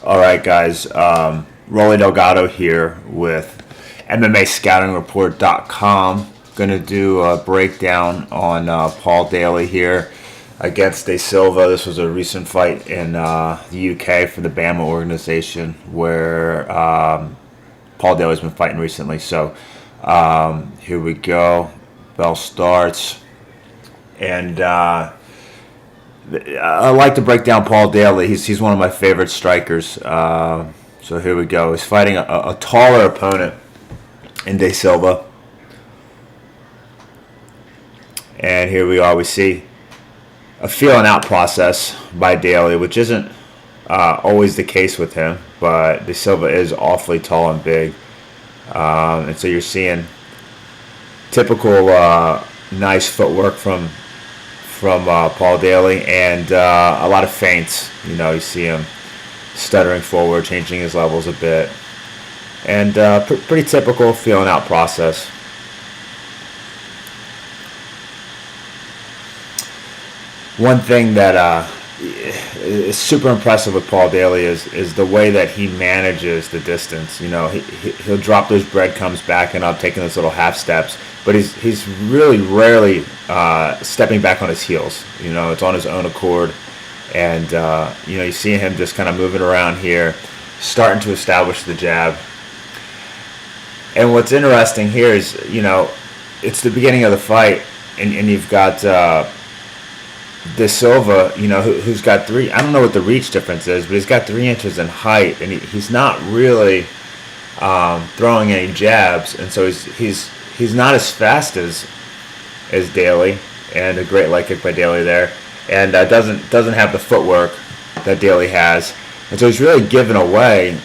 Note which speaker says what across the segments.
Speaker 1: All right, guys. Rolly Delgado here with MMAScoutingReport.com. Going to do a breakdown on Paul Daley here against Silva. This was a recent fight in the UK for the BAMA organization where Paul Daley's been fighting recently. So here we go. Bell starts. And I like to break down Paul Daley. He's one of my favorite strikers. So here we go. He's fighting a taller opponent in Silva. And here we are. We see a feeling out process by Daley, which isn't always the case with him. But Silva is awfully tall and big. And so you're seeing typical nice footwork from Paul Daley, and a lot of feints. You see him stuttering forward, changing his levels a bit, and pretty typical feeling out process. One thing that is super impressive with Paul Daley is the way that he manages the distance. He'll drop those breadcrumbs back and up, taking those little half steps, but he's really rarely stepping back on his heels. It's on his own accord, and you see him just kind of moving around here, starting to establish the jab. And what's interesting here is, it's the beginning of the fight, and you've got Silva, who's got three. I don't know what the reach difference is, but he's got 3 inches in height, and he's not really throwing any jabs, and so he's not as fast as Daley, and a great leg kick by Daley there, and doesn't have the footwork that Daley has, and so he's really given away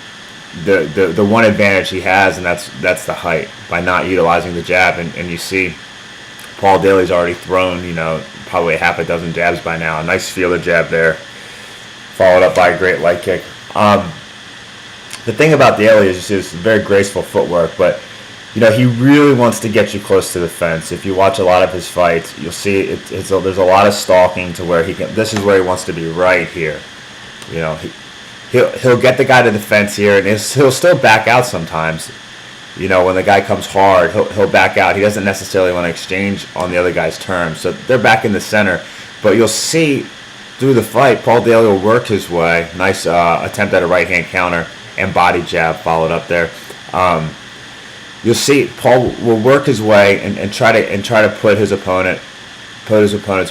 Speaker 1: the one advantage he has, and that's the height by not utilizing the jab, and you see Paul Daley's already thrown probably half a dozen jabs by now. A nice feeler jab there, followed up by a great leg kick. The thing about Daley is his very graceful footwork, but he really wants to get you close to the fence. If you watch a lot of his fights, you'll see there's a lot of stalking to where this is where he wants to be right here. He'll get the guy to the fence here, and he'll still back out sometimes. When the guy comes hard, he'll back out. He doesn't necessarily want to exchange on the other guy's terms. So they're back in the center. But you'll see through the fight, Paul Daley will work his way. Nice attempt at a right-hand counter and body jab followed up there. You'll see Paul will work his way and try to put his opponents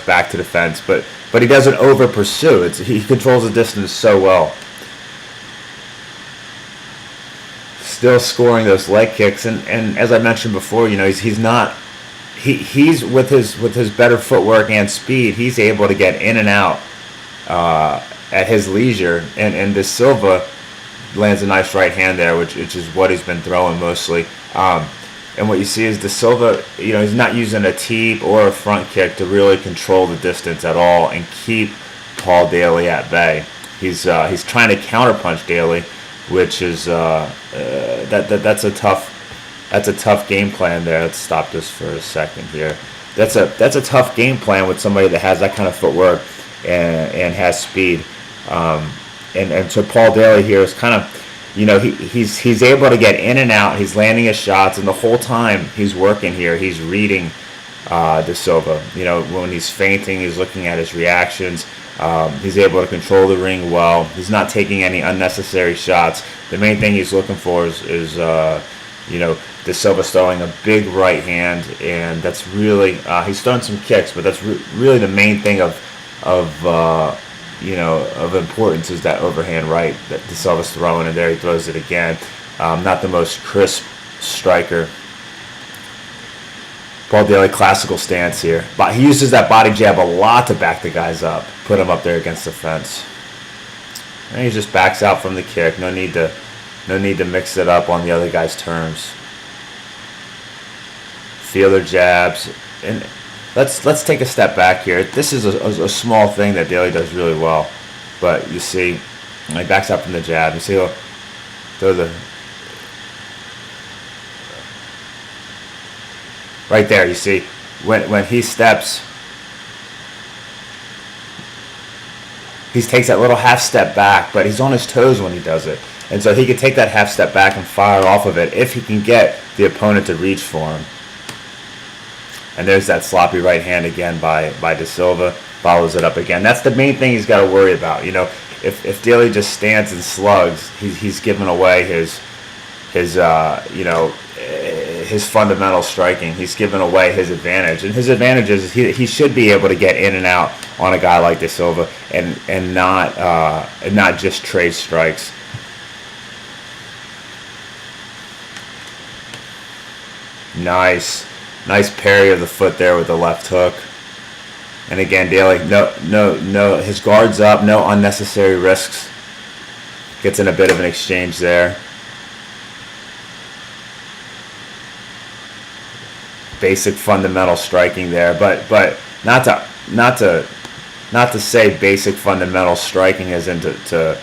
Speaker 1: back to the fence. But he doesn't over pursue. He controls the distance so well. Still scoring those leg kicks, and as I mentioned before, he's with his better footwork and speed, he's able to get in and out at his leisure, and Silva lands a nice right hand there, which is what he's been throwing mostly. And what you see is Silva, he's not using a teep or a front kick to really control the distance at all and keep Paul Daley at bay. He's trying to counterpunch Daley, which is that's a tough game plan there. Let's stop this for a second here. That's a tough game plan with somebody that has that kind of footwork and has speed. And so Paul Daley here is kind of, he's able to get in and out. He's landing his shots, and the whole time he's working here, he's reading Silva. When he's feinting, he's looking at his reactions. He's able to control the ring well. He's not taking any unnecessary shots. The main thing he's looking for is Silva's throwing a big right hand, and that's really he's throwing some kicks, but that's really the main thing of importance is that overhand right that Silva's throwing, and there he throws it again. Not the most crisp striker. Paul Daley, classical stance here. But he uses that body jab a lot to back the guys up, put him up there against the fence. And he just backs out from the kick. No need to mix it up on the other guy's terms. Feeler jabs. And let's take a step back here. This is a small thing that Daley does really well. But you see, he backs out from the jab. You see he'll throw the... Right there, you see, when he steps, he takes that little half step back, but he's on his toes when he does it. And so he can take that half step back and fire off of it if he can get the opponent to reach for him. And there's that sloppy right hand again by De Silva. Follows it up again. That's the main thing he's got to worry about. You know, if Daley just stands and slugs, he's giving away his fundamental striking. He's giving away his advantage, and his advantage is he should be able to get in and out on a guy like De Silva and not just trade strikes. Nice parry of the foot there with the left hook. And again, Daley, no, his guard's up, no unnecessary risks. Gets in a bit of an exchange there. Basic fundamental striking there, but not to say basic fundamental striking isn't to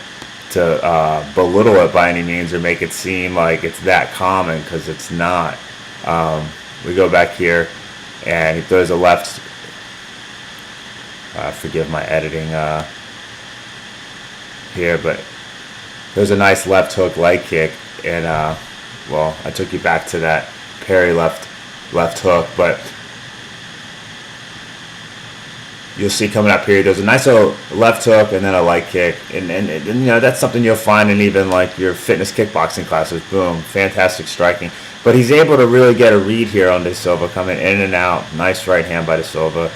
Speaker 1: belittle it by any means or make it seem like it's that common, because it's not. We go back here, and he throws a left. Forgive my editing here, but there's a nice left hook leg kick, and well, I took you back to that parry left hook, but you'll see coming up here, there's a nice little left hook and then a leg kick, and you know, that's something you'll find in even like your fitness kickboxing classes. Boom, fantastic striking. But he's able to really get a read here on De Silva, coming in and out. Nice right hand by De Silva.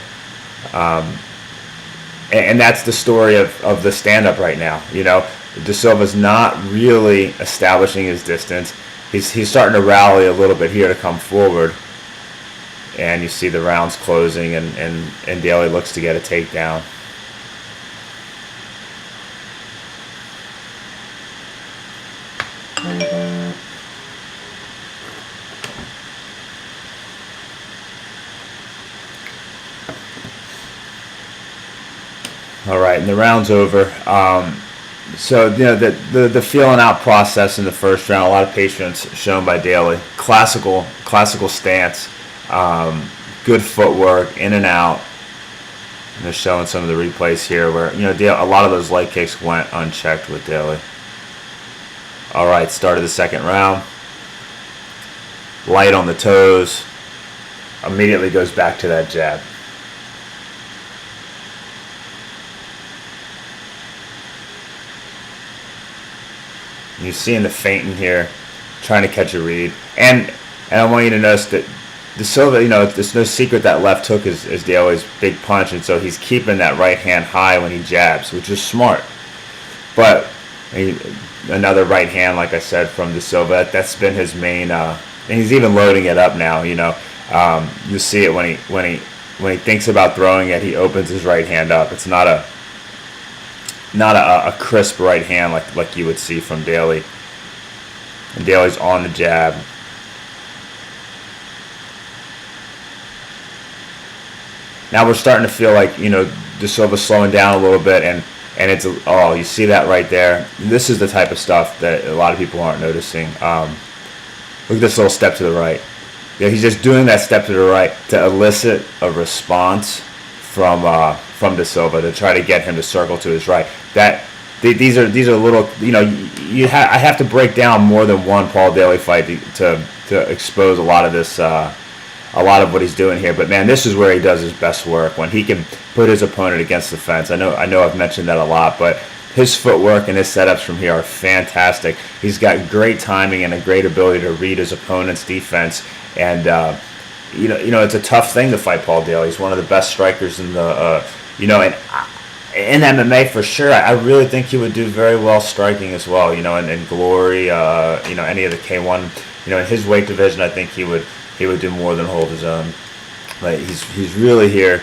Speaker 1: And that's the story of the stand-up right now. You know, De Silva's not really establishing his distance. He's starting to rally a little bit here to come forward. And you see the rounds closing, and Daley looks to get a takedown. All right, and the round's over. So, you know, the feeling out process in the first round, a lot of patience shown by Daley. Classical stance, good footwork, in and out. And they're showing some of the replays here where, you know, a lot of those leg kicks went unchecked with Daley. All right, start of the second round. Light on the toes. Immediately goes back to that jab. You're seeing the feinting here, trying to catch a read. And I want you to notice that De Silva, you know, there's no secret that left hook is Daley's big punch, and so he's keeping that right hand high when he jabs, which is smart. But another right hand, like I said, from De Silva, that's been his main, and he's even loading it up now, you know. You see it when he thinks about throwing it, he opens his right hand up. It's not a crisp right hand like you would see from Daley. And Daley's on the jab. Now we're starting to feel like, you know, De Silva's slowing down a little bit, and it's, oh, you see that right there? This is the type of stuff that a lot of people aren't noticing. Look at this little step to the right. Yeah, he's just doing that step to the right to elicit a response from De Silva, to try to get him to circle to his right. These are little, you know, I have to break down more than one Paul Daley fight to expose a lot of this, a lot of what he's doing here. But man, this is where he does his best work, when he can put his opponent against the fence. I know I've mentioned that a lot, but his footwork and his setups from here are fantastic. He's got great timing and a great ability to read his opponent's defense, and you know, it's a tough thing to fight Paul Daley. He's one of the best strikers in the, you know, and in MMA for sure. I really think he would do very well striking as well. You know, in Glory, you know, any of the K1, you know, in his weight division, I think he would do more than hold his own. Like he's really here.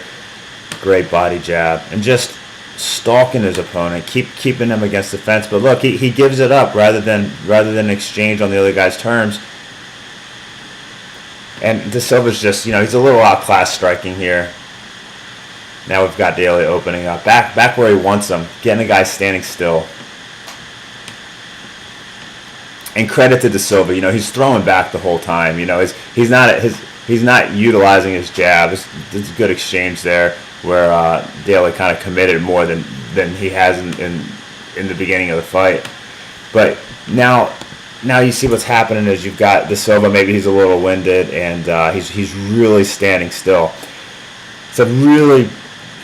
Speaker 1: Great body jab, and just stalking his opponent, keeping him against the fence. But look, he gives it up rather than exchange on the other guy's terms. And De Silva's just, you know, he's a little outclassed striking here. Now we've got Daley opening up. Back where he wants him. Getting the guy standing still. And credit to De Silva, you know, he's throwing back the whole time. You know, he's not utilizing his jab. It's a good exchange there. where Daley kind of committed more than he has in the beginning of the fight. But now you see what's happening is you've got the Silva. Maybe he's a little winded, and he's really standing still. It's a really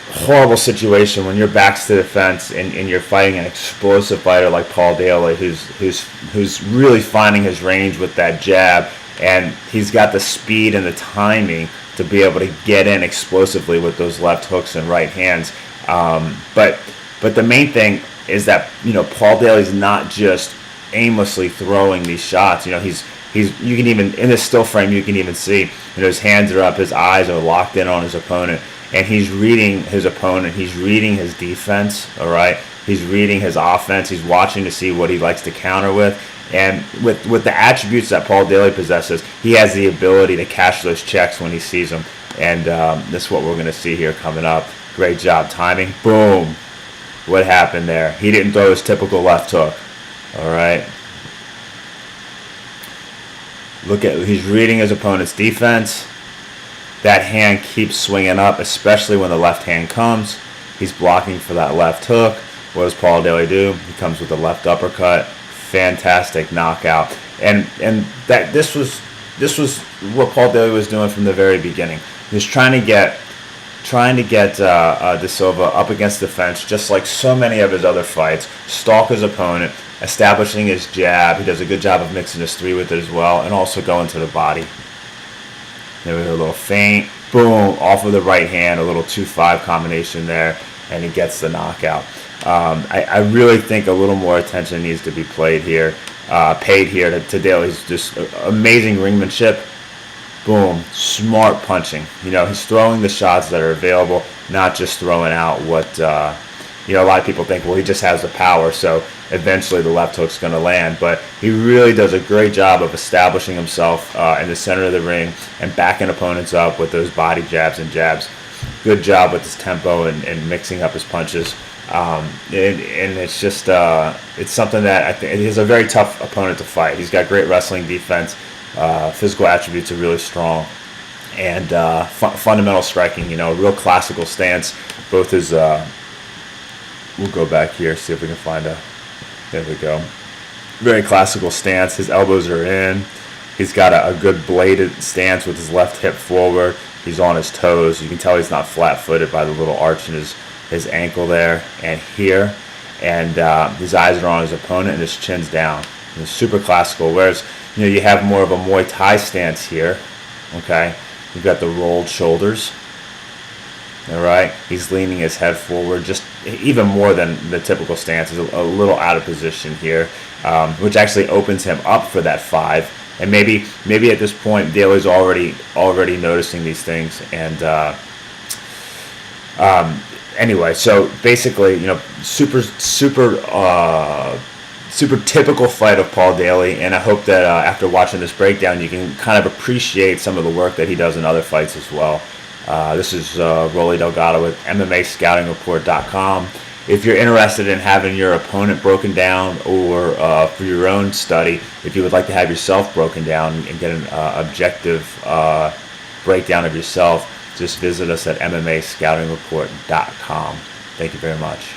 Speaker 1: horrible situation when your back's to the fence and you're fighting an explosive fighter like Paul Daley, who's really finding his range with that jab, and he's got the speed and the timing to be able to get in explosively with those left hooks and right hands. But the main thing is that Paul Daley's not just aimlessly throwing these shots. He's you can even in this still frame you can even see his hands are up, his eyes are locked in on his opponent, and he's reading his opponent. He's reading his defense. All right, he's reading his offense. He's watching to see what he likes to counter with. And with the attributes that Paul Daley possesses, he has the ability to cash those checks when he sees them. And this is what we're going to see here coming up. Great job timing. Boom. What happened there? He didn't throw his typical left hook. All right. He's reading his opponent's defense. That hand keeps swinging up, especially when the left hand comes. He's blocking for that left hook. What does Paul Daley do? He comes with a left uppercut. Fantastic knockout. And that this was what Paul Daley was doing from the very beginning. He was trying to get De Silva up against the fence, just like so many of his other fights. Stalk his opponent, establishing his jab. He does a good job of mixing his three with it as well, and also going to the body. There was a little feint, boom, off of the right hand, a little 2-5 combination there, and he gets the knockout. I really think a little more attention needs to be paid here to Daley's just amazing ringmanship. Boom, smart punching. He's throwing the shots that are available, not just throwing out what a lot of people think. Well, he just has the power, so eventually the left hook's going to land. But he really does a great job of establishing himself in the center of the ring and backing opponents up with those body jabs and jabs. Good job with his tempo and mixing up his punches. And it's just it's something that I think he's a very tough opponent to fight. He's got great wrestling defense. Physical attributes are really strong, and fundamental striking. A real classical stance. Both his we'll go back here, see if we can find there we go. Very classical stance. His elbows are in. He's got a good bladed stance with his left hip forward. He's on his toes. You can tell he's not flat-footed by the little arch in his ankle there and here. And his eyes are on his opponent and his chin's down. It's super classical. Whereas you have more of a Muay Thai stance here. Okay, you've got the rolled shoulders. All right, he's leaning his head forward, just even more than the typical stance. He's a little out of position here, which actually opens him up for that 5. And maybe at this point, Daley's already noticing these things. And anyway, so basically, super typical fight of Paul Daley, and I hope that after watching this breakdown, you can kind of appreciate some of the work that he does in other fights as well. This is Rolly Delgado with MMAscoutingreport.com. If you're interested in having your opponent broken down, or for your own study, if you would like to have yourself broken down and get an objective breakdown of yourself, just visit us at MMAscoutingreport.com. Thank you very much.